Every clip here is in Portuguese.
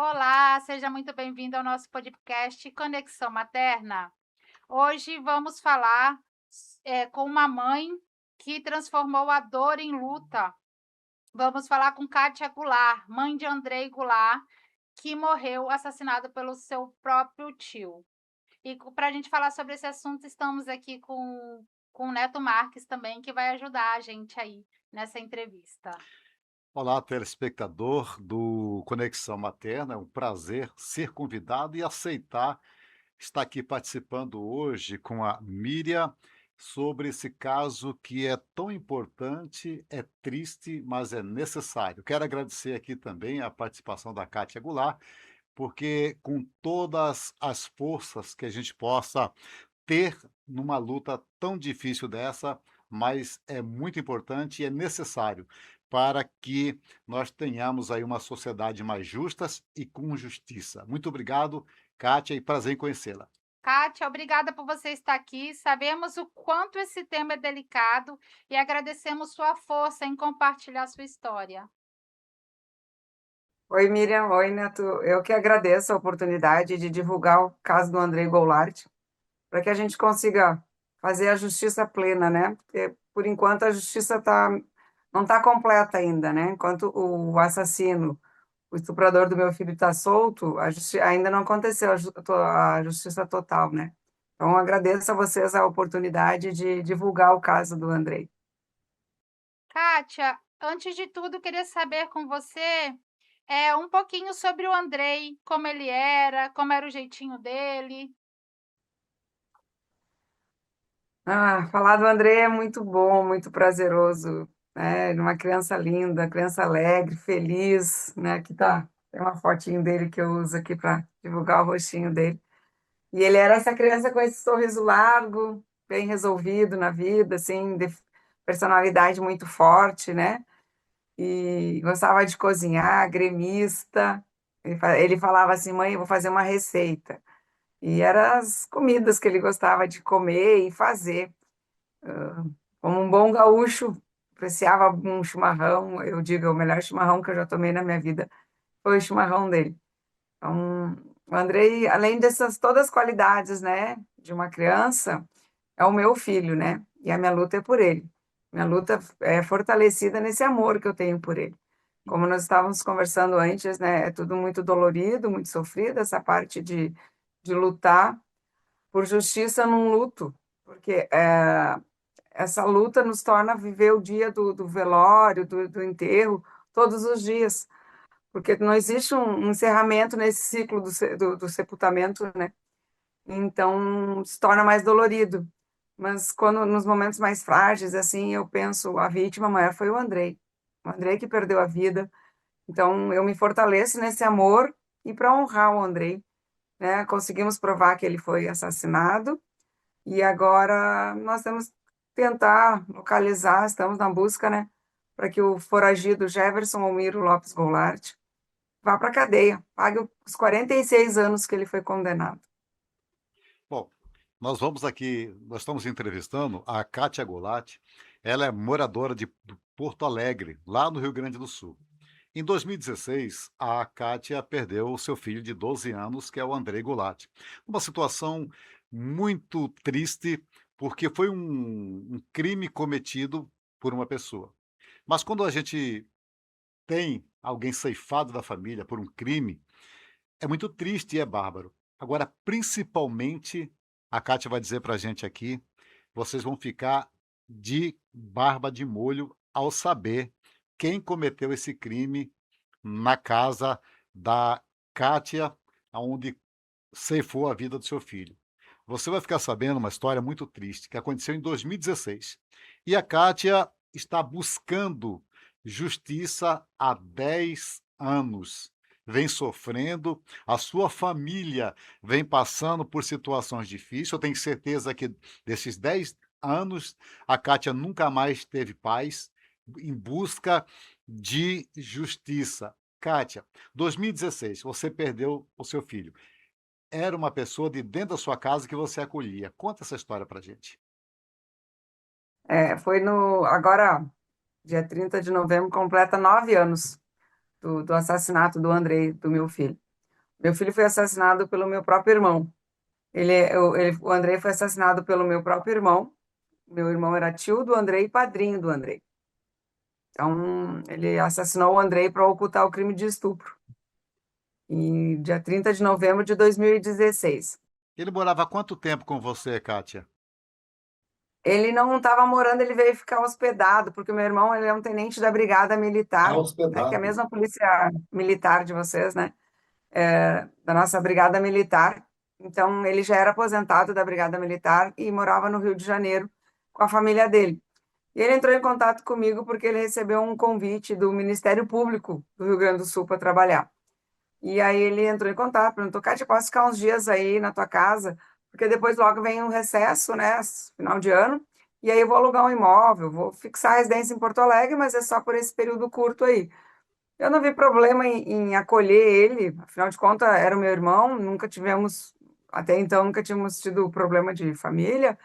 Olá, seja muito bem-vindo ao nosso podcast Conexão Materna. Hoje vamos falar com uma mãe que transformou a dor em luta. Vamos falar com Kátia Goulart, mãe de Andrei Goulart, que morreu assassinado pelo seu próprio tio. E para a gente falar sobre esse assunto, estamos aqui com o Neto Marques também, que vai ajudar a gente aí nessa entrevista. Olá, telespectador do Conexão Materna. É um prazer ser convidado e aceitar estar aqui participando hoje com a Míria sobre esse caso que é tão importante, é triste, mas é necessário. Quero agradecer aqui também a participação da Kátia Goulart, porque com todas as forças que a gente possa ter numa luta tão difícil dessa, mas é muito importante e é necessário para que nós tenhamos aí uma sociedade mais justa e com justiça. Muito obrigado, Kátia, e prazer em conhecê-la. Kátia, obrigada por você estar aqui. Sabemos o quanto esse tema é delicado e agradecemos sua força em compartilhar sua história. Oi, Miriam. Oi, Neto. Eu que agradeço a oportunidade de divulgar o caso do Andrei Goulart, para que a gente consiga fazer a justiça plena, né? Porque, por enquanto, a justiça não está completa ainda, né? Enquanto o assassino, o estuprador do meu filho está solto, ainda não aconteceu a justiça total, né? Então, agradeço a vocês a oportunidade de divulgar o caso do Andrei. Kátia, antes de tudo, queria saber com você um pouquinho sobre o Andrei, como era o jeitinho dele. Falar do André é muito bom, muito prazeroso, né? Ele é uma criança linda, criança alegre, feliz, né? Aqui tá, tem uma fotinho dele que eu uso aqui para divulgar o rostinho dele. E ele era essa criança com esse sorriso largo, bem resolvido na vida, assim, de personalidade muito forte, né? E gostava de cozinhar, gremista. Ele falava assim, mãe, eu vou fazer uma receita. E eram as comidas que ele gostava de comer e fazer. Como um bom gaúcho, apreciava um chimarrão. Eu digo, o melhor chimarrão que eu já tomei na minha vida foi o chimarrão dele. Então, o Andrei, além dessas todas as qualidades, né, de uma criança, é o meu filho, né? E a minha luta é por ele. Minha luta é fortalecida nesse amor que eu tenho por ele. Como nós estávamos conversando antes, né, é tudo muito dolorido, muito sofrido, essa parte de lutar por justiça num luto, porque essa luta nos torna viver o dia do velório, do enterro, todos os dias, porque não existe um encerramento nesse ciclo do sepultamento, né? Então, se torna mais dolorido. Mas quando nos momentos mais frágeis, assim, eu penso, a vítima maior foi o Andrei que perdeu a vida. Então, eu me fortaleço nesse amor e para honrar o Andrei, né? Conseguimos provar que ele foi assassinado e agora nós temos que tentar localizar, estamos na busca, né, para que o foragido Jefferson Almiro Lopes Goulart vá para a cadeia, pague os 46 anos que ele foi condenado. Bom, nós estamos entrevistando a Kátia Goulart. Ela é moradora de Porto Alegre, lá no Rio Grande do Sul. Em 2016, a Kátia perdeu o seu filho de 12 anos, que é o Andrei Goulart. Uma situação muito triste, porque foi um crime cometido por uma pessoa. Mas quando a gente tem alguém ceifado da família por um crime, é muito triste e é bárbaro. Agora, principalmente, a Kátia vai dizer para a gente aqui, vocês vão ficar de barba de molho ao saber quem cometeu esse crime na casa da Kátia, aonde ceifou a vida do seu filho. Você vai ficar sabendo uma história muito triste que aconteceu em 2016. E a Kátia está buscando justiça há 10 anos. Vem sofrendo, a sua família vem passando por situações difíceis. Eu tenho certeza que desses 10 anos, a Kátia nunca mais teve paz em busca de justiça. Kátia, 2016, você perdeu o seu filho. Era uma pessoa de dentro da sua casa que você acolhia. Conta essa história pra gente. Foi no, agora, dia 30 de novembro, completa 9 anos do assassinato do Andrei, do meu filho. Meu filho foi assassinado pelo meu próprio irmão. O Andrei foi assassinado pelo meu próprio irmão. Meu irmão era tio do Andrei e padrinho do Andrei. Então, ele assassinou o Andrei para ocultar o crime de estupro. Em dia 30 de novembro de 2016. Ele morava há quanto tempo com você, Kátia? Ele não estava morando, ele veio ficar hospedado, porque o meu irmão ele é um tenente da Brigada Ah, Militar, né, que é a hospedado. mesma polícia militar de vocês, né? Da nossa Brigada Militar. Então, ele já era aposentado da Brigada Militar e morava no Rio de Janeiro com a família dele. E ele entrou em contato comigo porque ele recebeu um convite do Ministério Público do Rio Grande do Sul para trabalhar. E aí ele entrou em contato, perguntou, Kátia, posso ficar uns dias aí na tua casa? Porque depois logo vem um recesso, né, final de ano, e aí eu vou alugar um imóvel, vou fixar a residência em Porto Alegre, mas é só por esse período curto aí. Eu não vi problema em acolher ele, afinal de contas era o meu irmão, até então nunca tínhamos tido problema de família.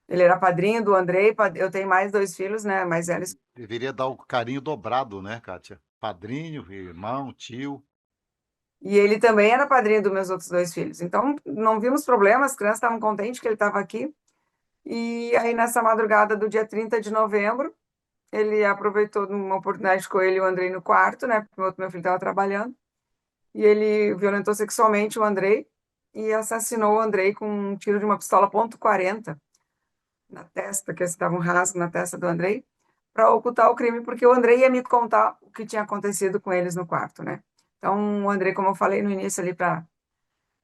Ele era padrinho do Andrei, eu tenho mais dois filhos, né, mais velhos. Deveria dar o carinho dobrado, né, Kátia? Padrinho, irmão, tio. E ele também era padrinho dos meus outros dois filhos. Então, não vimos problemas, as crianças estavam contentes que ele estava aqui. E aí, nessa madrugada do dia 30 de novembro, ele aproveitou uma oportunidade com ele e o Andrei no quarto, né? Porque o outro meu filho estava trabalhando. E ele violentou sexualmente o Andrei e assassinou o Andrei com um tiro de uma pistola .40 na testa, que estava um rasgo na testa do Andrei, para ocultar o crime, porque o Andrei ia me contar o que tinha acontecido com eles no quarto, né? Então, o Andrei, como eu falei no início ali, para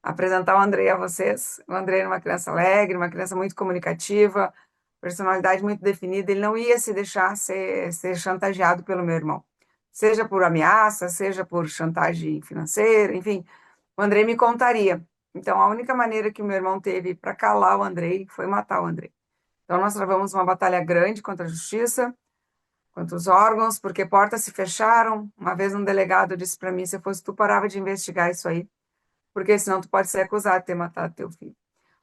apresentar o Andrei a vocês. O Andrei era uma criança alegre, uma criança muito comunicativa, personalidade muito definida. Ele não ia se deixar ser chantageado pelo meu irmão, seja por ameaça, seja por chantagem financeira, enfim. O Andrei me contaria. Então, a única maneira que o meu irmão teve para calar o Andrei foi matar o Andrei. Então, nós travamos uma batalha grande contra a justiça, contra os órgãos, porque portas se fecharam. Uma vez um delegado disse para mim, se fosse tu, parava de investigar isso aí, porque senão tu pode ser acusado de ter matado teu filho.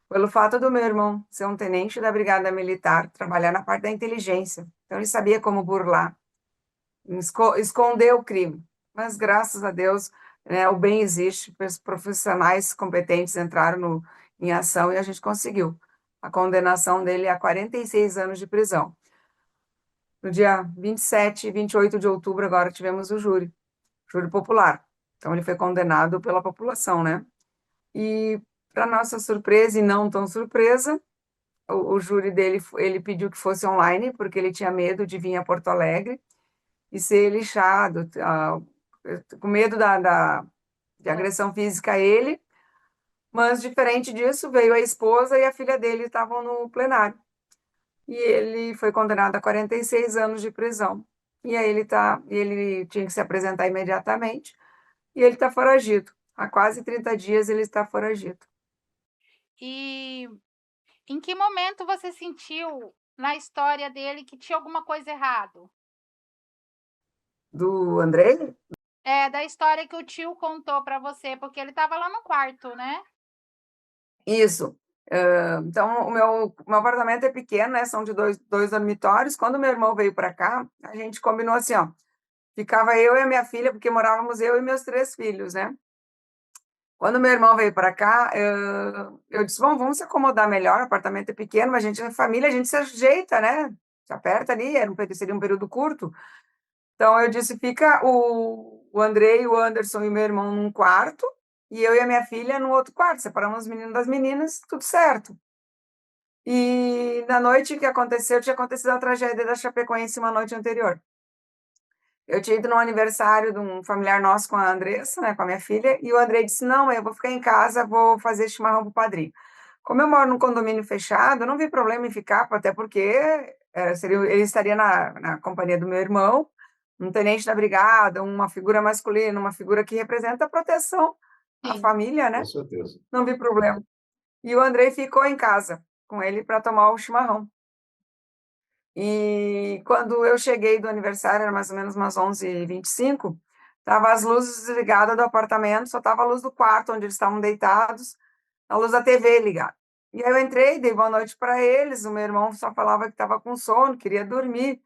Pelo fato do meu irmão ser um tenente da Brigada Militar, trabalhar na parte da inteligência. Então ele sabia como burlar, esconder o crime. Mas graças a Deus, né, o bem existe, os profissionais competentes entraram em ação e a gente conseguiu. A condenação dele é a 46 anos de prisão. No dia 27 e 28 de outubro, agora tivemos o júri popular. Então ele foi condenado pela população, né? E, para nossa surpresa e não tão surpresa, o júri dele, ele pediu que fosse online, porque ele tinha medo de vir a Porto Alegre e ser lixado, com medo de agressão física a ele, mas diferente disso, veio a esposa e a filha dele estavam no plenário. E ele foi condenado a 46 anos de prisão. E aí ele tinha que se apresentar imediatamente, e ele está foragido. Há quase 30 dias ele está foragido. E em que momento você sentiu na história dele que tinha alguma coisa errado? Do Andrei? É, da história que o tio contou para você, porque ele estava lá no quarto, né? Isso. Então, o meu apartamento é pequeno, né? São de dois dormitórios. Quando meu irmão veio para cá, a gente combinou assim, ó. Ficava eu e a minha filha, porque morávamos eu e meus três filhos, né? Quando meu irmão veio para cá, eu disse, bom, vamos se acomodar melhor, o apartamento é pequeno, mas a gente é família, a gente se ajeita, né? Se aperta ali, seria um período curto. Então, eu disse, fica o Andrei, o Anderson e o meu irmão num quarto, e eu e a minha filha no outro quarto. Separamos os meninos das meninas, tudo certo. E na noite que aconteceu, tinha acontecido a tragédia da Chapecoense uma noite anterior. Eu tinha ido no aniversário de um familiar nosso com a Andressa, né, com a minha filha, e o Andrei disse, não, eu vou ficar em casa, vou fazer chimarrão pro padrinho. Como eu moro num condomínio fechado, eu não vi problema em ficar, até porque ele estaria na companhia do meu irmão, um tenente da brigada, uma figura masculina, uma figura que representa a proteção à Sim. família, né? Com certeza. Não vi problema. E o Andrei ficou em casa com ele para tomar o chimarrão. E quando eu cheguei do aniversário, era mais ou menos umas 11h25, tava as luzes desligadas do apartamento, só tava a luz do quarto onde eles estavam deitados, a luz da TV ligada. E aí eu entrei, dei boa noite para eles, o meu irmão só falava que estava com sono, queria dormir,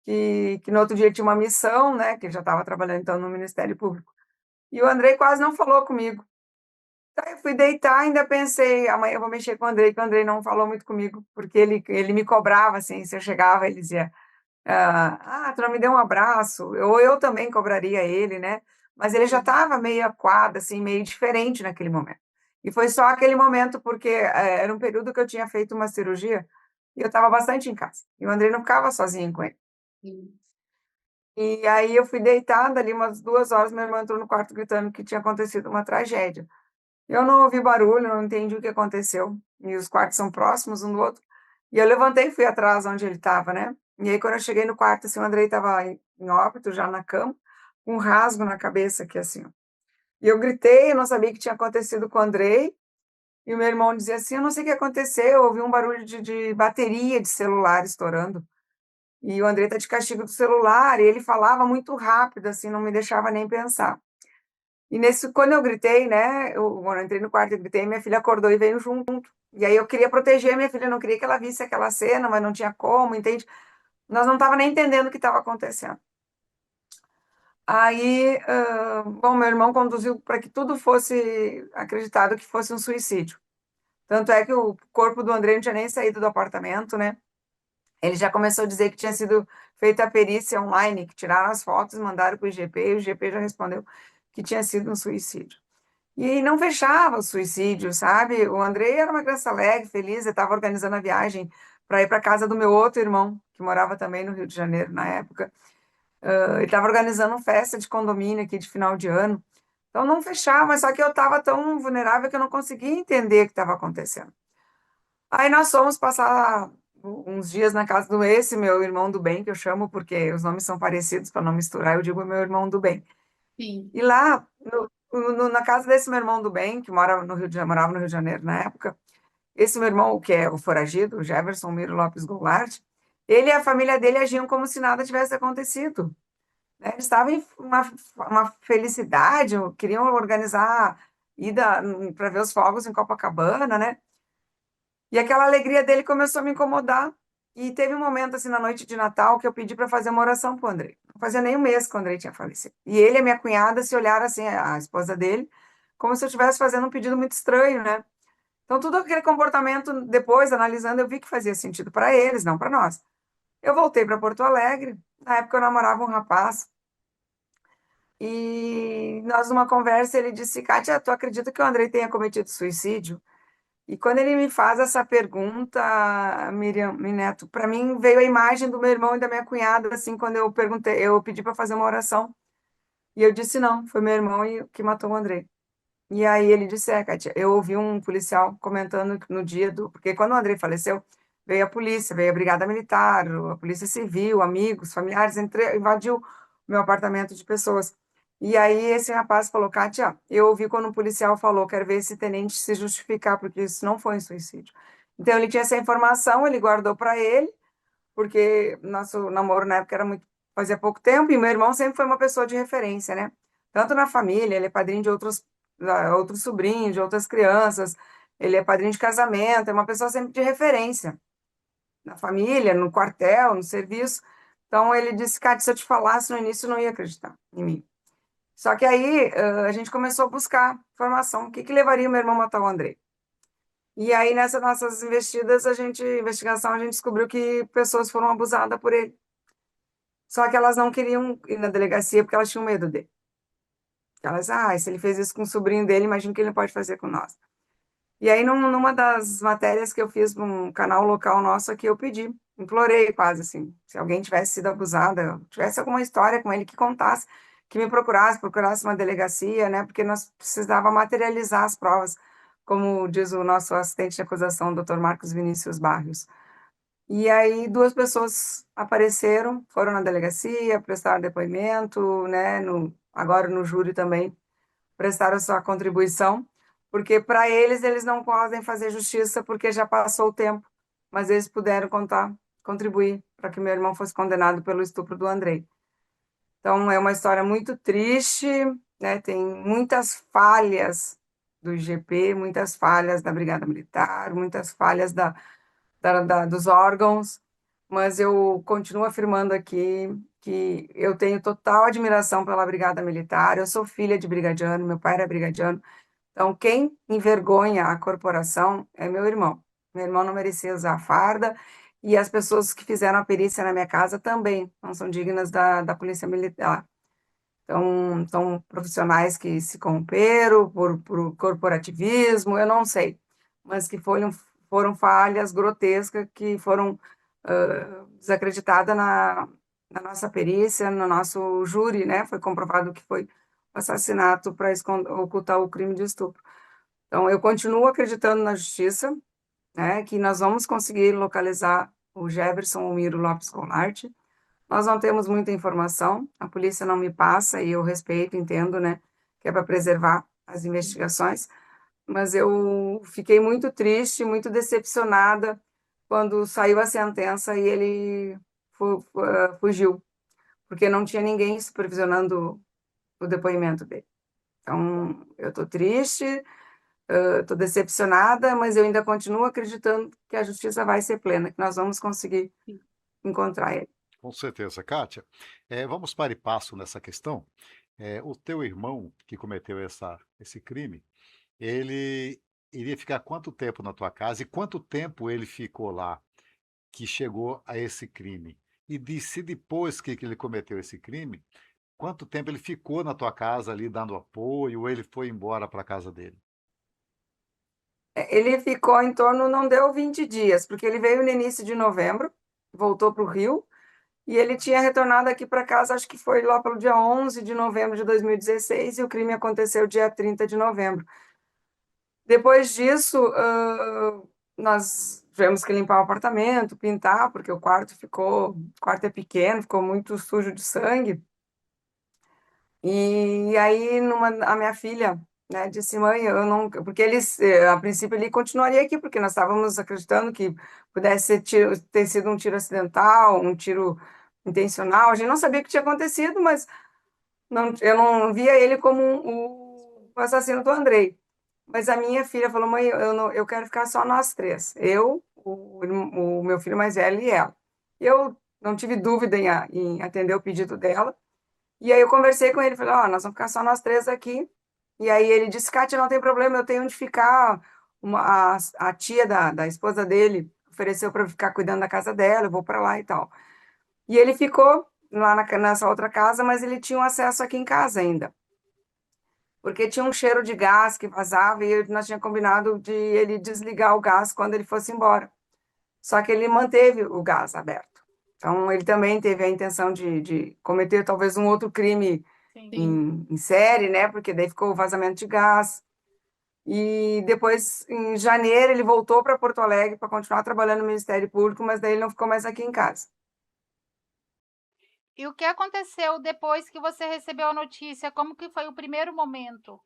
que no outro dia tinha uma missão, né, que ele já estava trabalhando então no Ministério Público. E o Andrei quase não falou comigo. Daí eu fui deitar, ainda pensei, amanhã eu vou mexer com o Andrei, que o Andrei não falou muito comigo, porque ele me cobrava, assim, se eu chegava, ele dizia, tu não me deu um abraço, ou eu também cobraria ele, né? Mas ele já Sim. estava meio acuado, assim, meio diferente naquele momento. E foi só aquele momento, porque era um período que eu tinha feito uma cirurgia, e eu estava bastante em casa. E o Andrei não ficava sozinho com ele. Sim. E aí eu fui deitada ali umas 2 horas, meu irmão entrou no quarto gritando que tinha acontecido uma tragédia. Eu não ouvi barulho, não entendi o que aconteceu. E os quartos são próximos um do outro. E eu levantei e fui atrás onde ele estava, né? E aí, quando eu cheguei no quarto, assim, o Andrei estava em óbito, já na cama, com um rasgo na cabeça aqui, assim, ó. E eu gritei, eu não sabia o que tinha acontecido com o Andrei. E o meu irmão dizia assim: eu não sei o que aconteceu, eu ouvi um barulho de bateria de celular estourando. E o Andrei tá de castigo do celular, e ele falava muito rápido, assim, não me deixava nem pensar. E nesse, quando eu gritei, né, quando eu entrei no quarto e gritei, minha filha acordou e veio junto. E aí eu queria proteger minha filha, não queria que ela visse aquela cena, mas não tinha como, entende? Nós não estava nem entendendo o que estava acontecendo. Aí, bom, meu irmão conduziu para que tudo fosse acreditado que fosse um suicídio. Tanto é que o corpo do André não tinha nem saído do apartamento, né? Ele já começou a dizer que tinha sido feita a perícia online, que tiraram as fotos, mandaram para o IGP, e o IGP já respondeu que tinha sido um suicídio. E não fechava o suicídio, sabe? O Andrei era uma criança alegre, feliz, eu estava organizando a viagem para ir para casa do meu outro irmão, que morava também no Rio de Janeiro na época. Ele estava organizando festa de condomínio aqui de final de ano. Então não fechava, mas só que eu estava tão vulnerável que eu não conseguia entender o que estava acontecendo. Aí nós fomos passar uns dias na casa do esse meu irmão do bem, que eu chamo porque os nomes são parecidos para não misturar, eu digo meu irmão do bem. Sim. E lá, na casa desse meu irmão do bem, que morava no Rio de Janeiro na época, esse meu irmão, que é o foragido, o Jefferson Miro Lopes Goulart, ele e a família dele agiam como se nada tivesse acontecido, né? Eles estavam em uma felicidade, queriam organizar ida para ver os fogos em Copacabana, né? E aquela alegria dele começou a me incomodar. E teve um momento, assim, na noite de Natal, que eu pedi para fazer uma oração para o Andrei. Não fazia nem um mês que o Andrei tinha falecido. E ele e a minha cunhada se olharam, assim, a esposa dele, como se eu estivesse fazendo um pedido muito estranho, né? Então, tudo aquele comportamento, depois, analisando, eu vi que fazia sentido para eles, não para nós. Eu voltei para Porto Alegre. Na época, eu namorava um rapaz. E nós, numa conversa, ele disse: Kátia, tu acredita que o Andrei tenha cometido suicídio? E quando ele me faz essa pergunta, Miriam, Neto, para mim veio a imagem do meu irmão e da minha cunhada, assim, quando eu perguntei, eu pedi para fazer uma oração. E eu disse não, foi meu irmão que matou o André. E aí ele disse, Kátia, eu ouvi um policial comentando no dia do... Porque quando o André faleceu, veio a polícia, veio a brigada militar, a polícia civil, amigos, familiares, invadiu meu apartamento de pessoas. E aí esse rapaz falou, Kátia, eu ouvi quando um policial falou, quero ver esse tenente se justificar, porque isso não foi um suicídio. Então ele tinha essa informação, ele guardou para ele, porque nosso namoro na época era muito, fazia pouco tempo, e meu irmão sempre foi uma pessoa de referência, né? Tanto na família, ele é padrinho de outros sobrinhos, de outras crianças, ele é padrinho de casamento, é uma pessoa sempre de referência, na família, no quartel, no serviço. Então ele disse, Cátia, se eu te falasse no início, não ia acreditar em mim. Só que aí a gente começou a buscar informação, o que que levaria o meu irmão a matar o André? E aí, nessas nossas investigação, a gente descobriu que pessoas foram abusadas por ele. Só que elas não queriam ir na delegacia porque elas tinham medo dele. Elas, se ele fez isso com o sobrinho dele, imagina que ele não pode fazer com nós. E aí, numa das matérias que eu fiz para um canal local nosso aqui, eu pedi, implorei quase assim, se alguém tivesse sido abusada, tivesse alguma história com ele que contasse, que me procurasse uma delegacia, né? Porque nós precisava materializar as provas, como diz o nosso assistente de acusação, o Dr. Marcos Vinícius Barrios. E aí 2 pessoas apareceram, foram na delegacia, prestaram depoimento, né? Agora no júri também prestaram sua contribuição, porque para eles não podem fazer justiça porque já passou o tempo, mas eles puderam contribuir para que meu irmão fosse condenado pelo estupro do Andrei. Então é uma história muito triste, né? Tem muitas falhas do IGP, muitas falhas da Brigada Militar, muitas falhas dos órgãos, mas eu continuo afirmando aqui que eu tenho total admiração pela Brigada Militar. Eu sou filha de brigadiano, meu pai era brigadiano. Então, quem envergonha a corporação é meu irmão. Meu irmão não merecia usar a farda e as pessoas que fizeram a perícia na minha casa também não são dignas da Polícia Militar. Então, são profissionais que se corromperam por corporativismo, eu não sei, mas que foram falhas grotescas que foram desacreditadas na nossa perícia, no nosso júri, né? Foi comprovado que foi assassinato para ocultar o crime de estupro. Então, eu continuo acreditando na justiça, né? Que nós vamos conseguir localizar o Jefferson Miro Lopes Goulart. Nós não temos muita informação, a polícia não me passa e eu respeito, entendo, né, que é para preservar as investigações, mas eu fiquei muito triste, muito decepcionada quando saiu a sentença e ele fugiu, porque não tinha ninguém supervisionando o depoimento dele. Então, eu estou triste, estou decepcionada, mas eu ainda continuo acreditando que a justiça vai ser plena, que nós vamos conseguir encontrar ele. Com certeza. Kátia, vamos para e passo nessa questão. O teu irmão que cometeu esse crime, ele iria ficar quanto tempo na tua casa e quanto tempo ele ficou lá que chegou a esse crime? E se depois que ele cometeu esse crime, quanto tempo ele ficou na tua casa ali dando apoio ou ele foi embora para a casa dele? Ele ficou em torno, não deu 20 dias, porque ele veio no início de novembro, voltou para o Rio, e ele tinha retornado aqui para casa, acho que foi lá pelo dia 11 de novembro de 2016, e o crime aconteceu dia 30 de novembro. Depois disso, nós tivemos que limpar o apartamento, pintar, porque o quarto é pequeno, ficou muito sujo de sangue. E aí, a minha filha, né, disse, mãe, eu não. Porque eles, a princípio, ele continuaria aqui, porque nós estávamos acreditando que pudesse ter sido um tiro acidental, um tiro intencional. A gente não sabia o que tinha acontecido, mas eu não via ele como o assassino do Andrei. Mas a minha filha falou, mãe, eu quero ficar só nós três. Eu, o meu filho mais velho e ela. Eu não tive dúvida em atender o pedido dela. E aí eu conversei com ele, falei, ó, nós vamos ficar só nós três aqui. E aí ele disse, Kátia, não tem problema, eu tenho onde ficar. A tia da esposa dele ofereceu para ficar cuidando da casa dela, eu vou para lá e tal. E ele ficou lá nessa outra casa, mas ele tinha um acesso aqui em casa ainda. Porque tinha um cheiro de gás que vazava e nós tínhamos combinado de ele desligar o gás quando ele fosse embora. Só que ele manteve o gás aberto. Então, ele também teve a intenção de cometer talvez um outro crime Sim. em série, né? Porque daí ficou o vazamento de gás. E depois, em janeiro, ele voltou para Porto Alegre para continuar trabalhando no Ministério Público, mas daí ele não ficou mais aqui em casa. E o que aconteceu depois que você recebeu a notícia? Como que foi o primeiro momento?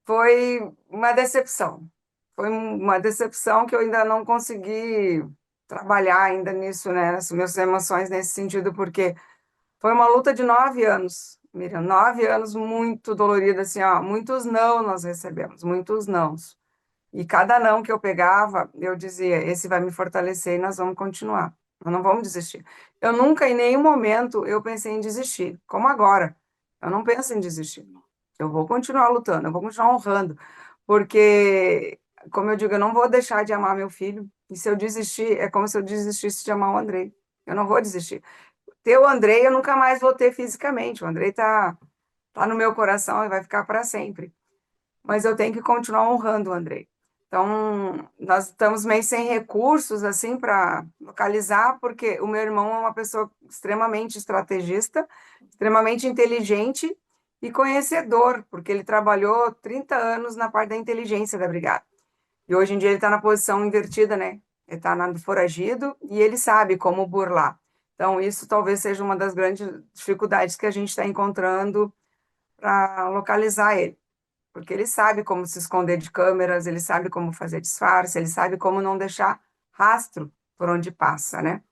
Foi uma decepção. Foi uma decepção que eu ainda não consegui trabalhar ainda nisso, né? Nas minhas emoções nesse sentido, porque foi uma luta de 9 anos, Miriam, 9 anos muito dolorida, assim, ó, muitos não nós recebemos, muitos nãos. E cada não que eu pegava, eu dizia, esse vai me fortalecer e nós vamos continuar, nós não vamos desistir. Eu nunca, em nenhum momento, eu pensei em desistir, como agora. Eu não penso em desistir. Eu vou continuar lutando, eu vou continuar honrando, porque, como eu digo, eu não vou deixar de amar meu filho, e se eu desistir, é como se eu desistisse de amar o Andrei. Eu não vou desistir. Ter o Andrei eu nunca mais vou ter fisicamente. O Andrei tá no meu coração e vai ficar para sempre. Mas eu tenho que continuar honrando o Andrei. Então, nós estamos meio sem recursos assim para localizar, porque o meu irmão é uma pessoa extremamente estrategista, extremamente inteligente e conhecedor, porque ele trabalhou 30 anos na parte da inteligência da brigada. E hoje em dia ele está na posição invertida, né? Ele está no foragido e ele sabe como burlar. Então, isso talvez seja uma das grandes dificuldades que a gente está encontrando para localizar ele. Porque ele sabe como se esconder de câmeras, ele sabe como fazer disfarce, ele sabe como não deixar rastro por onde passa, né?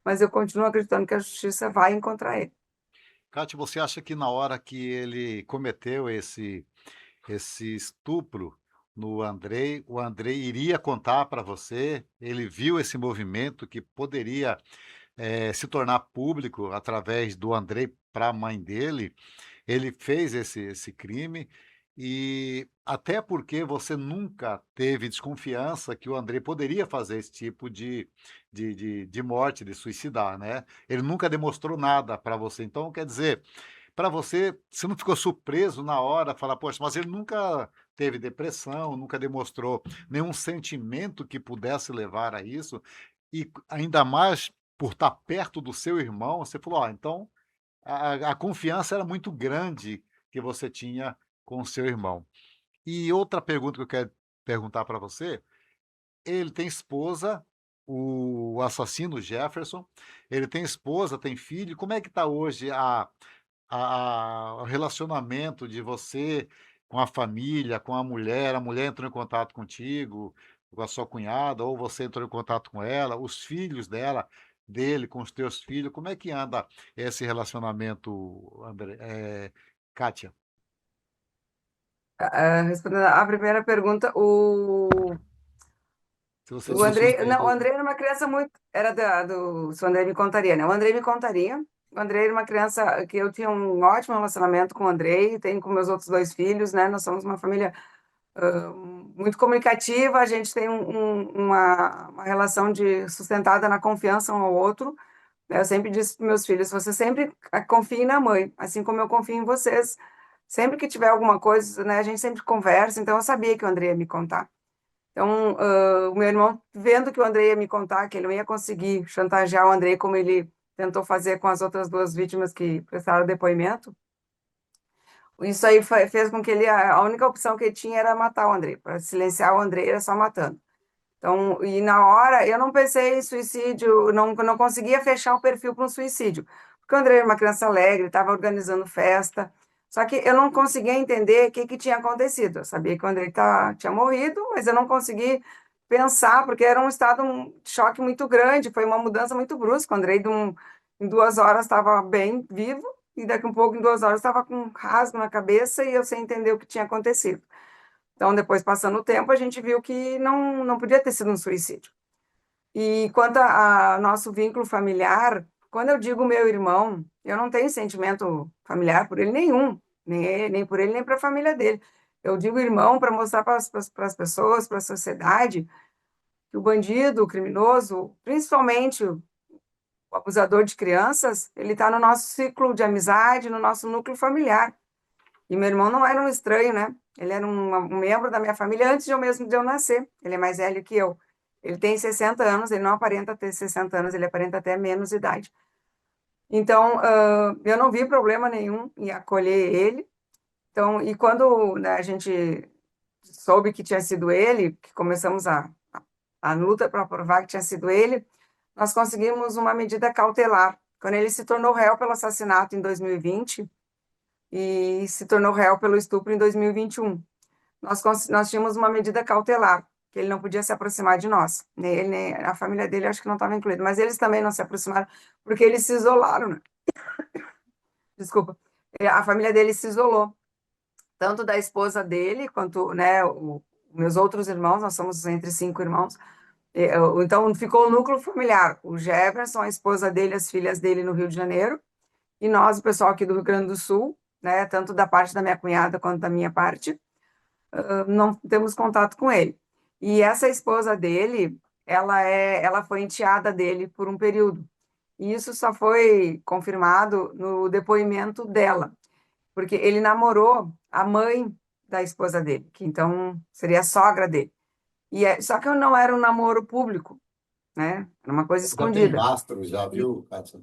Mas eu continuo acreditando que a justiça vai encontrar ele. Kátia, você acha que na hora que ele cometeu esse estupro, no Andrei. O Andrei iria contar para você, ele viu esse movimento que poderia se tornar público através do Andrei para a mãe dele. Ele fez esse crime e até porque você nunca teve desconfiança que o Andrei poderia fazer esse tipo de morte, de suicidar, né? Ele nunca demonstrou nada para você. Então, quer dizer, para você, você não ficou surpreso na hora, falar, poxa, mas ele nunca teve depressão, nunca demonstrou nenhum sentimento que pudesse levar a isso, e ainda mais por estar perto do seu irmão, você falou, ó, então a confiança era muito grande que você tinha com o seu irmão. E outra pergunta que eu quero perguntar para você, ele tem esposa, o assassino Jefferson, ele tem esposa, tem filho, como é que está hoje o relacionamento de você com a família, com a mulher entrou em contato contigo, com a sua cunhada, ou você entrou em contato com ela, os filhos dele com os teus filhos, como é que anda esse relacionamento, André, Kátia? Respondendo à primeira pergunta, Se você o se Andrei, não, o suspeitou. Andrei era uma criança muito, era se o Andrei me contaria, né? O Andrei me contaria. O Andrei era uma criança que eu tinha um ótimo relacionamento com o Andrei, tenho com meus outros dois filhos, né? Nós somos uma família muito comunicativa, a gente tem uma relação de sustentada na confiança um ao outro. Eu sempre disse para meus filhos, você sempre confie na mãe, assim como eu confio em vocês. Sempre que tiver alguma coisa, né, a gente sempre conversa, então eu sabia que o Andrei ia me contar. Então, o meu irmão, vendo que o Andrei ia me contar, que ele não ia conseguir chantagear o Andrei como ele tentou fazer com as outras duas vítimas que prestaram depoimento, isso aí fez com que a única opção que ele tinha era matar o Andrei. Para silenciar o Andrei era só matando. Então, e na hora, eu não pensei em suicídio, não conseguia fechar o perfil para um suicídio. Porque o André era uma criança alegre, estava organizando festa. Só que eu não conseguia entender o que tinha acontecido. Eu sabia que o André tinha morrido, mas eu não consegui pensar, porque era um estado de choque muito grande, foi uma mudança muito brusca. O André, em 2 horas, estava bem vivo, e daqui a um pouco, em 2 horas, estava com um rasgo na cabeça e eu sem entender o que tinha acontecido. Então, depois, passando o tempo, a gente viu que não podia ter sido um suicídio. E quanto a nosso vínculo familiar, quando eu digo meu irmão, eu não tenho sentimento familiar por ele nenhum, nem por ele, nem para a família dele. Eu digo irmão para mostrar para as pessoas, para a sociedade, que o bandido, o criminoso, principalmente o abusador de crianças, ele está no nosso ciclo de amizade, no nosso núcleo familiar. E meu irmão não era um estranho, né? Ele era um membro da minha família antes de eu mesmo de eu nascer. Ele é mais velho que eu. Ele tem 60 anos, ele não aparenta ter 60 anos, ele aparenta até menos idade. Então, eu não vi problema nenhum em acolher ele. Então, e quando, né, a gente soube que tinha sido ele, que começamos a luta para provar que tinha sido ele, nós conseguimos uma medida cautelar. Quando ele se tornou réu pelo assassinato em 2020, e se tornou réu pelo estupro em 2021. Nós tínhamos uma medida cautelar, que ele não podia se aproximar de nós. Nem ele, nem a família dele, acho que não estava incluído. Mas eles também não se aproximaram, porque eles se isolaram, né? Desculpa. A família dele se isolou, tanto da esposa dele, quanto, né, meus outros irmãos, nós somos entre 5 irmãos. Então, ficou o núcleo familiar. O Jefferson, a esposa dele, as filhas dele no Rio de Janeiro, e nós, o pessoal aqui do Rio Grande do Sul, né, tanto da parte da minha cunhada quanto da minha parte, não temos contato com ele. E essa esposa dele, ela foi enteada dele por um período. E isso só foi confirmado no depoimento dela, porque ele namorou a mãe da esposa dele, que então seria a sogra dele. Só que não era um namoro público, né? Era uma coisa Já tem escondida. rastro, já viu, Kátia?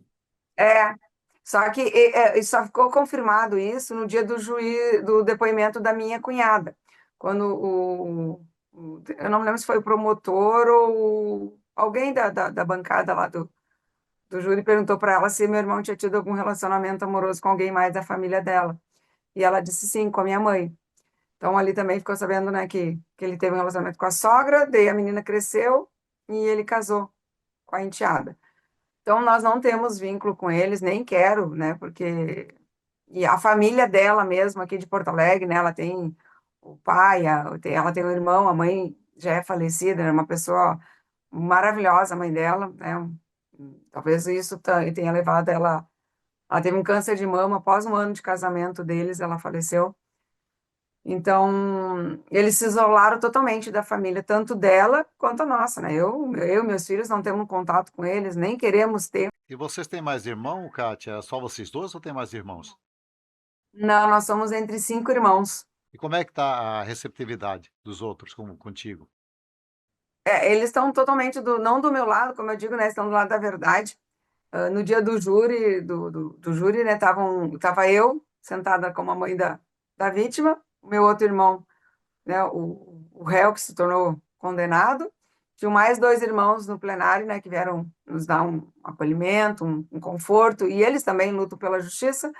É, só que só ficou confirmado isso no dia do depoimento da minha cunhada, quando eu não me lembro se foi o promotor ou alguém da bancada lá do júri perguntou para ela se meu irmão tinha tido algum relacionamento amoroso com alguém mais da família dela. E ela disse sim, com a minha mãe. Então ali também ficou sabendo, né, que ele teve um relacionamento com a sogra, daí a menina cresceu e ele casou com a enteada. Então, nós não temos vínculo com eles, nem quero, né? Porque. E a família dela mesmo, aqui de Porto Alegre, né? Ela tem o pai, ela tem um irmão, a mãe já é falecida, é uma pessoa maravilhosa, a mãe dela, né? Talvez isso tenha levado ela teve um câncer de mama após um ano de casamento deles, ela faleceu. Então, eles se isolaram totalmente da família, tanto dela quanto a nossa, né? Eu e meus filhos não temos contato com eles, nem queremos ter. E vocês têm mais irmão, Kátia? É só vocês dois ou tem mais irmãos? Não, nós somos entre 5 irmãos. E como é que está a receptividade dos outros contigo? Eles estão totalmente não do meu lado, como eu digo, né? Estão do lado da verdade. No dia do júri, do júri, né? Tava eu sentada como a mãe da vítima, o meu outro irmão, né? O réu que se tornou condenado. Tinham mais 2 irmãos no plenário, né? Que vieram nos dar um acolhimento, um conforto, e eles também lutam pela justiça.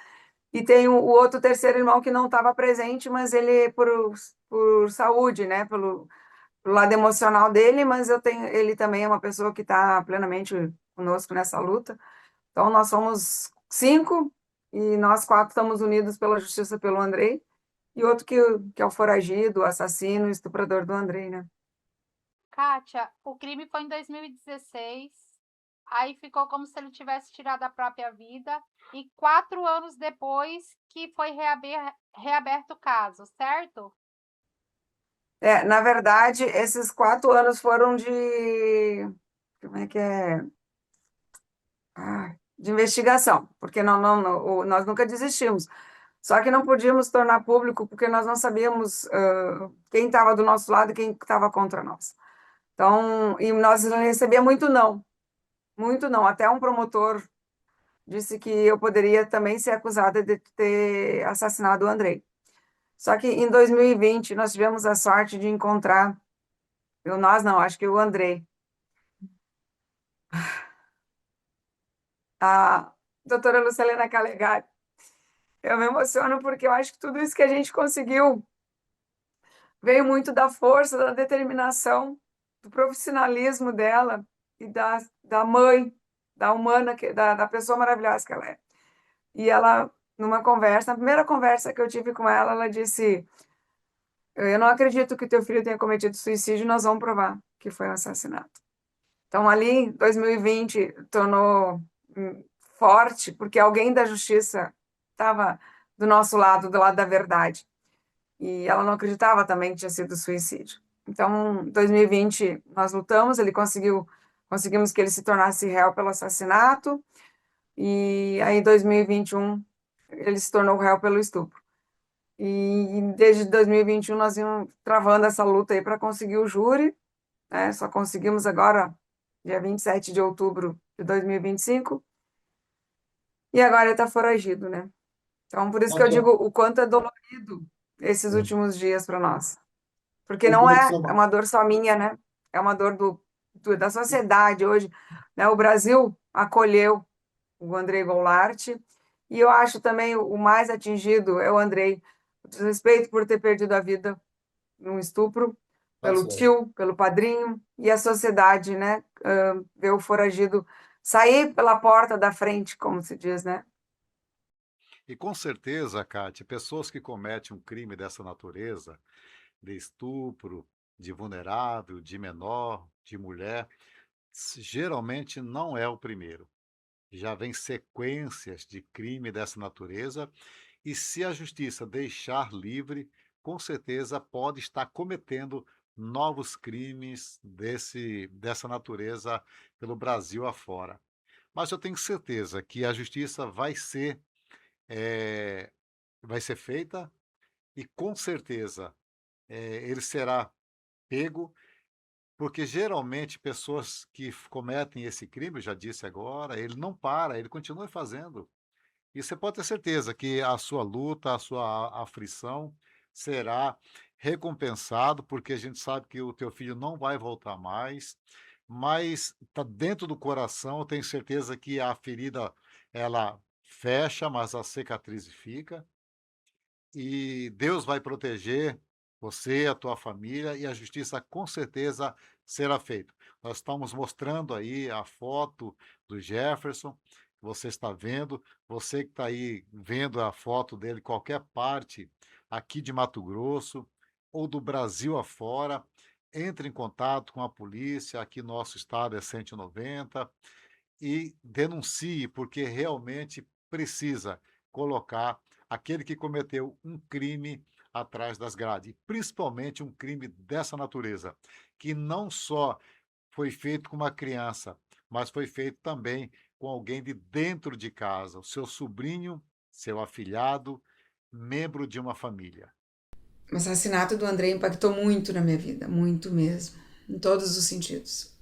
E tem o outro terceiro irmão que não estava presente, mas ele por saúde, né? Pelo lado emocional dele, mas ele também é uma pessoa que está plenamente conosco nessa luta. Então, nós somos 5 e nós 4 estamos unidos pela justiça pelo Andrei, e outro que é o foragido, o assassino, o estuprador do Andrei, né? Kátia, o crime foi em 2016, aí ficou como se ele tivesse tirado a própria vida, e 4 anos depois que foi reaberto o caso, certo? Na verdade, esses 4 anos foram de. Como é que é? De investigação, porque nós nunca desistimos. Só que não podíamos tornar público porque nós não sabíamos quem estava do nosso lado e quem estava contra nós. Então, e nós recebíamos muito não. Até um promotor disse que eu poderia também ser acusada de ter assassinado o Andrei. Só que em 2020 nós tivemos a sorte de encontrar, nós não, acho que o Andrei, a doutora Lucilena Calegari. Eu me emociono porque eu acho que tudo isso que a gente conseguiu veio muito da força, da determinação, do profissionalismo dela e da mãe, da humana, da pessoa maravilhosa que ela é. E ela, numa conversa, na primeira conversa que eu tive com ela, ela disse: Eu não acredito que teu filho tenha cometido suicídio, nós vamos provar que foi um assassinato. Então, ali, 2020, tornou forte, porque alguém da justiça estava do nosso lado, do lado da verdade. E ela não acreditava também que tinha sido suicídio. Então, em 2020, nós lutamos, conseguimos que ele se tornasse réu pelo assassinato, e aí em 2021 ele se tornou réu pelo estupro. E desde 2021 nós íamos travando essa luta aí para conseguir o júri, né? Só conseguimos agora, dia 27 de outubro de 2025, e agora ele está foragido, né? Então, por isso que eu digo o quanto é dolorido esses últimos dias para nós. Porque não é uma dor só minha, né? É uma dor da sociedade hoje, né? O Brasil acolheu o Andrei Goulart, e eu acho também o mais atingido é o Andrei, o desrespeito por ter perdido a vida num estupro, pelo tio, pelo padrinho, e a sociedade, né? Ver o foragido sair pela porta da frente, como se diz, né? E com certeza, Kátia, pessoas que cometem um crime dessa natureza, de estupro, de vulnerável, de menor, de mulher, geralmente não é o primeiro. Já vem sequências de crime dessa natureza, e se a justiça deixar livre, com certeza pode estar cometendo novos crimes dessa natureza pelo Brasil afora. Mas eu tenho certeza que a justiça eh, vai ser feita, e com certeza ele será pego, porque geralmente pessoas que cometem esse crime, eu já disse agora, ele não para, ele continua fazendo. E você pode ter certeza que a sua luta, a sua aflição será recompensado, porque a gente sabe que o teu filho não vai voltar mais, mas está dentro do coração, eu tenho certeza que a ferida, ela fecha, mas a cicatriz fica, e Deus vai proteger você, a tua família, e a justiça com certeza será feita. Nós estamos mostrando aí a foto do Jefferson, você está vendo, você que está aí vendo a foto dele, qualquer parte aqui de Mato Grosso, ou do Brasil afora, entre em contato com a polícia, aqui nosso estado é 190, e denuncie, porque realmente precisa colocar aquele que cometeu um crime atrás das grades, e principalmente um crime dessa natureza, que não só foi feito com uma criança, mas foi feito também com alguém de dentro de casa, o seu sobrinho, seu afilhado, membro de uma família. O assassinato do André impactou muito na minha vida, muito mesmo, em todos os sentidos.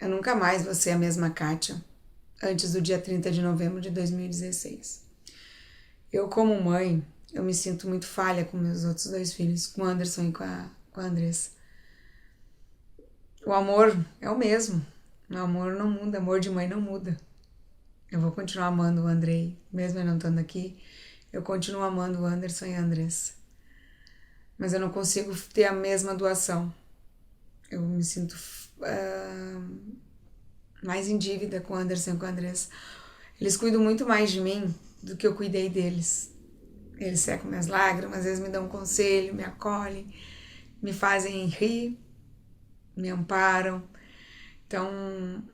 Eu nunca mais vou ser a mesma Kátia antes do dia 30 de novembro de 2016. Eu, como mãe, eu me sinto muito falha com meus outros dois filhos, com o Anderson e com a Andressa. O amor é o mesmo. O amor não muda, amor de mãe não muda. Eu vou continuar amando o Andrei, mesmo ele não estando aqui. Eu continuo amando o Anderson e a Andressa. Mas eu não consigo ter a mesma doação. Eu me sinto mais em dívida com o Anderson e com a Andressa. Eles cuidam muito mais de mim do que eu cuidei deles. Eles secam minhas lágrimas, às vezes me dão um conselho, me acolhem, me fazem rir, me amparam. Então,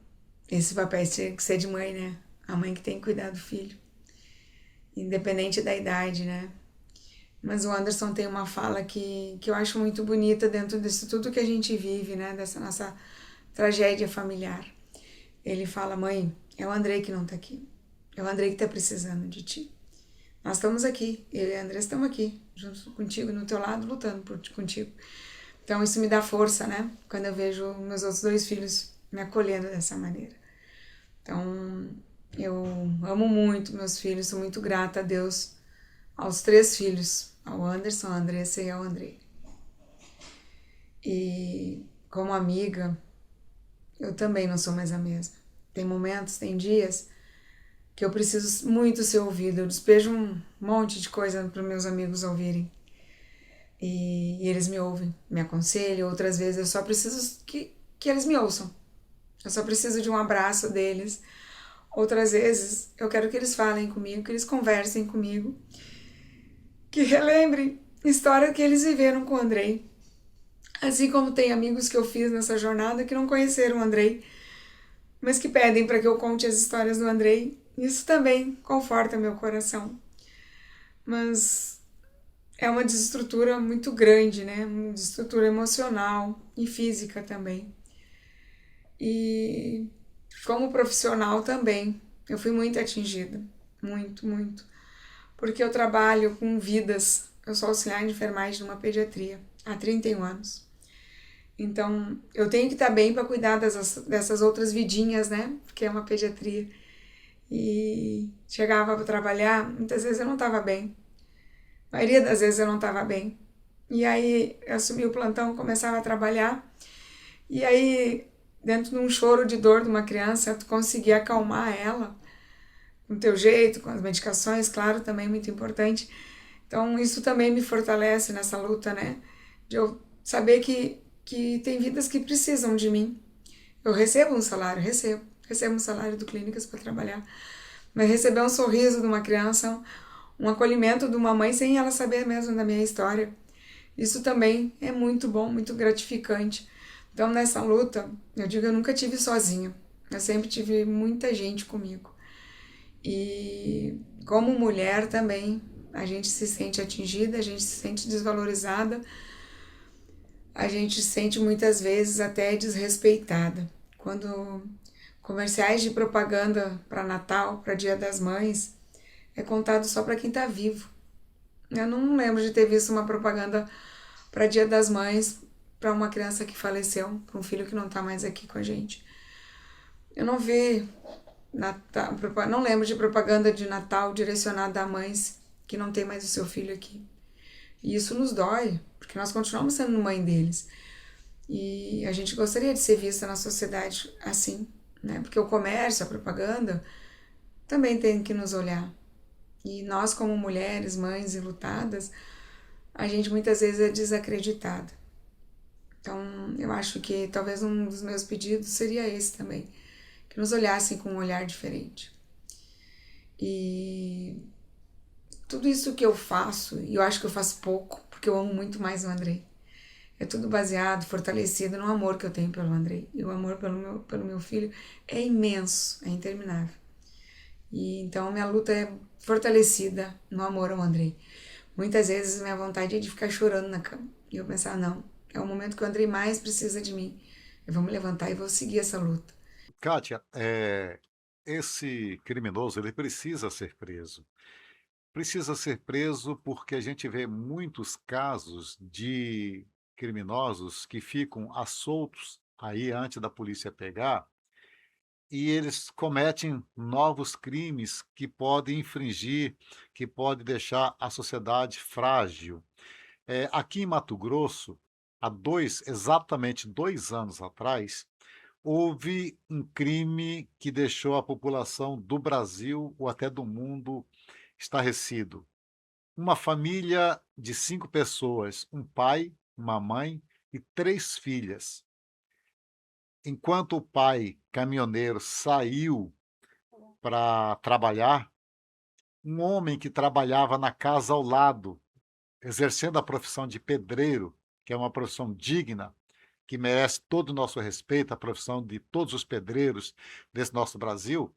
esse papel tinha que ser de mãe, né? A mãe que tem que cuidar do filho, independente da idade, né? Mas o Anderson tem uma fala que eu acho muito bonita dentro disso tudo que a gente vive, né? Dessa nossa tragédia familiar. Ele fala: mãe, é o Andrei que não tá aqui. É o Andrei que tá precisando de ti. Nós estamos aqui, eu e a Andressa estamos aqui, junto contigo, no teu lado, lutando contigo. Então isso me dá força, né? Quando eu vejo meus outros dois filhos me acolhendo dessa maneira. Então eu amo muito meus filhos, sou muito grata a Deus, aos 3 filhos, ao Anderson, à Andressa e ao Andrei. E como amiga, eu também não sou mais a mesma. Tem momentos, tem dias que eu preciso muito ser ouvida. Eu despejo um monte de coisa para meus amigos ouvirem. E eles me ouvem, me aconselham. Outras vezes eu só preciso que eles me ouçam. Eu só preciso de um abraço deles. Outras vezes eu quero que eles falem comigo, que eles conversem comigo, que relembrem história que eles viveram com o Andrei. Assim como tem amigos que eu fiz nessa jornada que não conheceram o Andrei, mas que pedem para que eu conte as histórias do Andrei. Isso também conforta meu coração. Mas é uma desestrutura muito grande, né? Uma desestrutura emocional e física também. E como profissional também, eu fui muito atingida. Muito, muito. Porque eu trabalho com vidas. Eu sou auxiliar de enfermagem numa pediatria há 31 anos. Então, eu tenho que estar bem para cuidar dessas outras vidinhas, né? Porque é uma pediatria. E chegava para trabalhar, muitas vezes eu não estava bem. A maioria das vezes eu não estava bem. E aí eu assumi o plantão, começava a trabalhar. E aí, dentro de um choro de dor de uma criança, tu conseguia acalmar ela com o teu jeito, com as medicações, claro, também muito importante. Então, isso também me fortalece nessa luta, né? De eu saber que tem vidas que precisam de mim. Eu recebo um salário, recebo um salário do Clínicas para trabalhar, mas receber um sorriso de uma criança, um acolhimento de uma mãe sem ela saber mesmo da minha história, isso também é muito bom, muito gratificante. Então, nessa luta, eu digo, eu nunca tive sozinha, eu sempre tive muita gente comigo. E como mulher também, a gente se sente atingida, a gente se sente desvalorizada, a gente se sente muitas vezes até desrespeitada. Quando comerciais de propaganda para Natal, para Dia das Mães, é contado só para quem está vivo. Eu não lembro de ter visto uma propaganda para Dia das Mães para uma criança que faleceu, para um filho que não está mais aqui com a gente. Eu não vi Natal, não lembro de propaganda de Natal direcionada a mães que não tem mais o seu filho aqui. E isso nos dói, porque nós continuamos sendo mãe deles. E a gente gostaria de ser vista na sociedade assim, né? Porque o comércio, a propaganda, também tem que nos olhar. E nós, como mulheres, mães enlutadas, a gente muitas vezes é desacreditada. Então, eu acho que talvez um dos meus pedidos seria esse também, que nos olhassem com um olhar diferente. E tudo isso que eu faço, e eu acho que eu faço pouco, porque eu amo muito mais o Andrei. É tudo baseado, fortalecido no amor que eu tenho pelo Andrei. E o amor pelo meu filho é imenso, é interminável. E então minha luta é fortalecida no amor ao Andrei. Muitas vezes minha vontade é de ficar chorando na cama. E eu pensar, não, é o momento que o Andrei mais precisa de mim. Eu vou me levantar e vou seguir essa luta. Kátia, esse criminoso ele precisa ser preso. Precisa ser preso porque a gente vê muitos casos de criminosos que ficam à soltos aí antes da polícia pegar e eles cometem novos crimes que podem infringir, que podem deixar a sociedade frágil. Aqui em Mato Grosso, exatamente 2 anos atrás, houve um crime que deixou a população do Brasil ou até do mundo estarrecido. Uma família de 5 pessoas, um pai, uma mãe e 3 filhas. Enquanto o pai, caminhoneiro, saiu para trabalhar, um homem que trabalhava na casa ao lado, exercendo a profissão de pedreiro, que é uma profissão digna, que merece todo o nosso respeito, a profissão de todos os pedreiros desse nosso Brasil,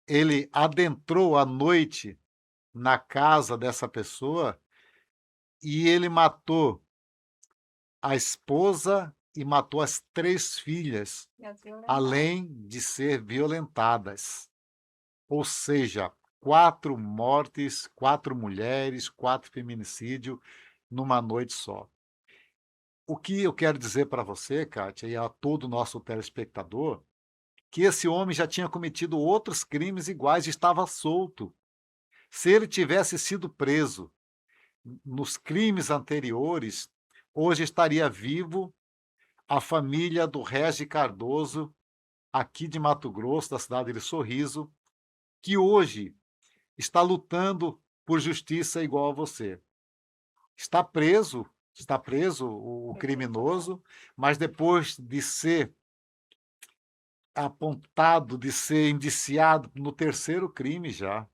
ele adentrou à noite na casa dessa pessoa e ele matou a esposa e matou as 3 filhas, além de ser violentadas. Ou seja, 4 mortes, 4 mulheres, 4 feminicídios numa noite só. O que eu quero dizer para você, Kátia, e a todo o nosso telespectador, que esse homem já tinha cometido outros crimes iguais e estava solto. Se ele tivesse sido preso nos crimes anteriores, hoje estaria vivo a família do Regi Cardoso, aqui de Mato Grosso, da cidade de Sorriso, que hoje está lutando por justiça igual a você. Está preso o criminoso, mas depois de ser apontado, de ser indiciado no 3º crime já.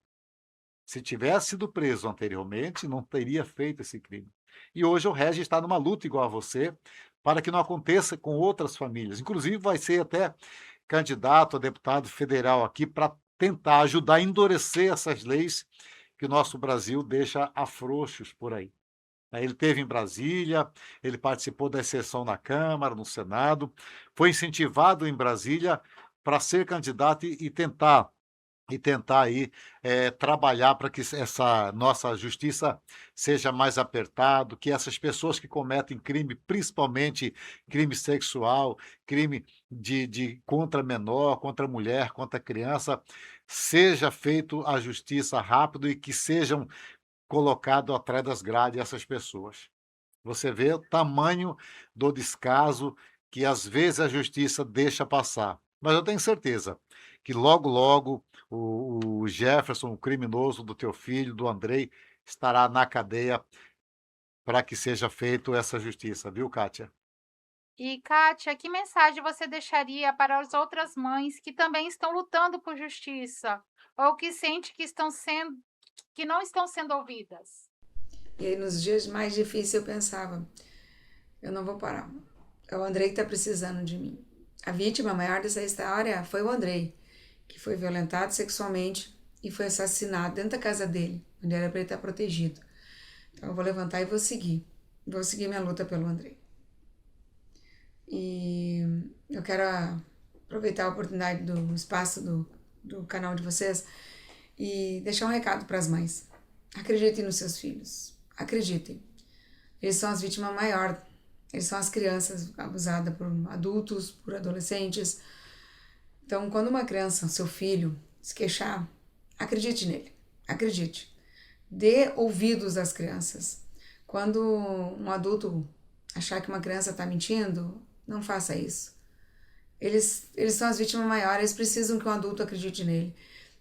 Se tivesse sido preso anteriormente, não teria feito esse crime. E hoje o Regi está numa luta igual a você, para que não aconteça com outras famílias. Inclusive, vai ser até candidato a deputado federal aqui para tentar ajudar a endurecer essas leis que o nosso Brasil deixa afrouxos por aí. Ele esteve em Brasília, ele participou da sessão na Câmara, no Senado, foi incentivado em Brasília para ser candidato e tentar aí trabalhar para que essa nossa justiça seja mais apertado, que essas pessoas que cometem crime, principalmente crime sexual, crime de contra menor, contra mulher, contra criança, seja feito a justiça rápido e que sejam colocado atrás das grades essas pessoas. Você vê o tamanho do descaso que às vezes a justiça deixa passar. Mas eu tenho certeza que logo, logo o Jefferson, o criminoso do teu filho, do Andrei, estará na cadeia para que seja feita essa justiça, viu, Kátia? E, Kátia, que mensagem você deixaria para as outras mães que também estão lutando por justiça ou que sente que não estão sendo ouvidas? E aí, nos dias mais difíceis, eu pensava: eu não vou parar. É o Andrei que está precisando de mim. A vítima maior dessa história foi o Andrei, que foi violentado sexualmente e foi assassinado dentro da casa dele, onde era para ele estar protegido. Então eu vou levantar e vou seguir. Vou seguir minha luta pelo Andrei. E eu quero aproveitar a oportunidade do espaço do canal de vocês e deixar um recado para as mães. Acreditem nos seus filhos. Acreditem. Eles são as vítimas maiores. Eles são as crianças abusadas por adultos, por adolescentes. Então, quando uma criança, seu filho, se queixar, acredite nele. Acredite. Dê ouvidos às crianças. Quando um adulto achar que uma criança está mentindo, não faça isso. Eles são as vítimas maiores, eles precisam que um adulto acredite nele.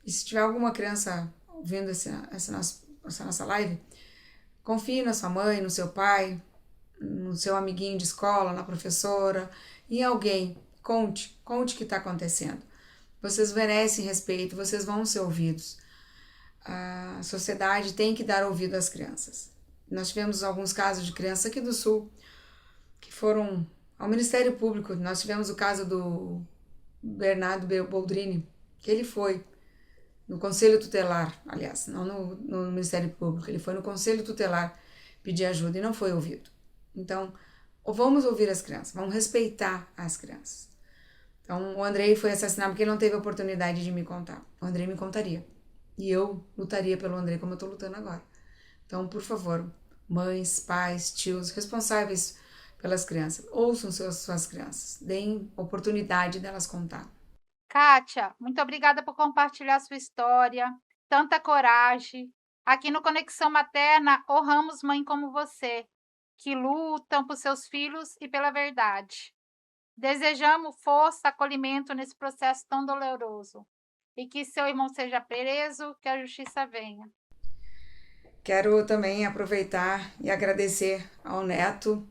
E se tiver alguma criança ouvindo essa nossa live, confie na sua mãe, no seu pai, no seu amiguinho de escola, na professora, em alguém. Conte o que está acontecendo. Vocês merecem respeito, vocês vão ser ouvidos. A sociedade tem que dar ouvido às crianças. Nós tivemos alguns casos de crianças aqui do Sul que foram ao Ministério Público. Nós tivemos o caso do Bernardo Boldrini, que ele foi no Conselho Tutelar, aliás, não no Ministério Público, ele foi no Conselho Tutelar pedir ajuda e não foi ouvido. Então, vamos ouvir as crianças, vamos respeitar as crianças. Então, o Andrei foi assassinado porque ele não teve a oportunidade de me contar. O Andrei me contaria. E eu lutaria pelo Andrei como eu estou lutando agora. Então, por favor, mães, pais, tios, responsáveis pelas crianças, ouçam suas crianças, deem oportunidade delas contar. Kátia, muito obrigada por compartilhar sua história, tanta coragem. Aqui no Conexão Materna, honramos mãe como você, que lutam por seus filhos e pela verdade. Desejamos força, acolhimento nesse processo tão doloroso. E que seu irmão seja preso, que a justiça venha. Quero também aproveitar e agradecer ao Neto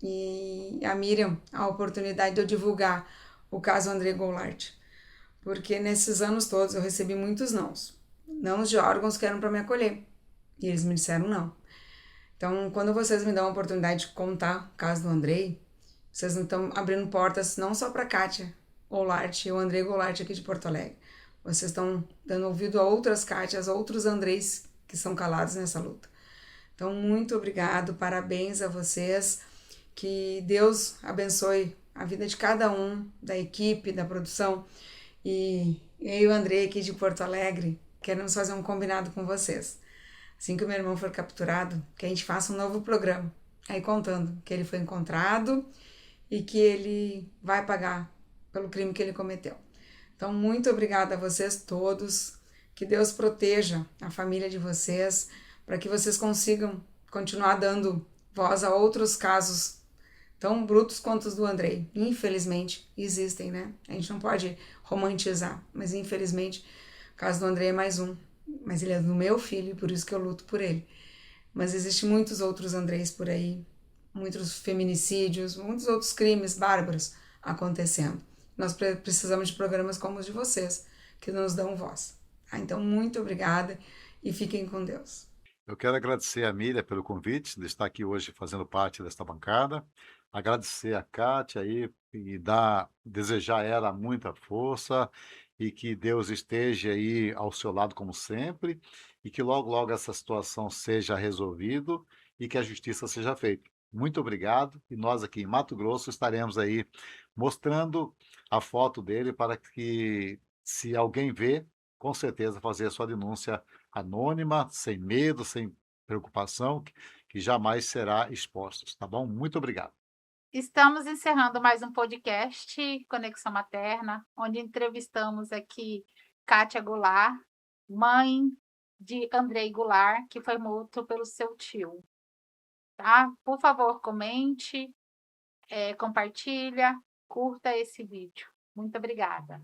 e a Miriam a oportunidade de eu divulgar o caso André Goulart, porque nesses anos todos eu recebi muitos nãos de órgãos que eram para me acolher, e eles me disseram não. Então, quando vocês me dão a oportunidade de contar o caso do Andrei, vocês estão abrindo portas não só para Kátia Goulart e o André Goulart aqui de Porto Alegre, vocês estão dando ouvido a outras Kátias, outros Andreis que são calados nessa luta. Então, muito obrigado, parabéns a vocês, que Deus abençoe a vida de cada um, da equipe, da produção, e eu e o Andrei aqui de Porto Alegre queremos fazer um combinado com vocês. Assim que o meu irmão for capturado, que a gente faça um novo programa, aí contando que ele foi encontrado e que ele vai pagar pelo crime que ele cometeu. Então, muito obrigada a vocês todos, que Deus proteja a família de vocês, para que vocês consigam continuar dando voz a outros casos tão brutos quanto os do Andrei. Infelizmente, existem, né? A gente não pode romantizar, mas infelizmente, o caso do Andrei é mais um. Mas ele é do meu filho, por isso que eu luto por ele. Mas existem muitos outros Andreis por aí, muitos feminicídios, muitos outros crimes bárbaros acontecendo. Nós precisamos de programas como os de vocês, que nos dão voz. Então, muito obrigada e fiquem com Deus. Eu quero agradecer a Miriam pelo convite de estar aqui hoje fazendo parte desta bancada, agradecer a Kátia aí e desejar a ela muita força e que Deus esteja aí ao seu lado como sempre e que logo, logo essa situação seja resolvida e que a justiça seja feita. Muito obrigado e nós aqui em Mato Grosso estaremos aí mostrando a foto dele para que, se alguém vê, com certeza fazer a sua denúncia anônima, sem medo, sem preocupação, que jamais será exposta, tá bom? Muito obrigado. Estamos encerrando mais um podcast Conexão Materna, onde entrevistamos aqui Kátia Goulart, mãe de Andrei Goulart, que foi morto pelo seu tio. Tá? Por favor, comente, compartilha, curta esse vídeo. Muito obrigada.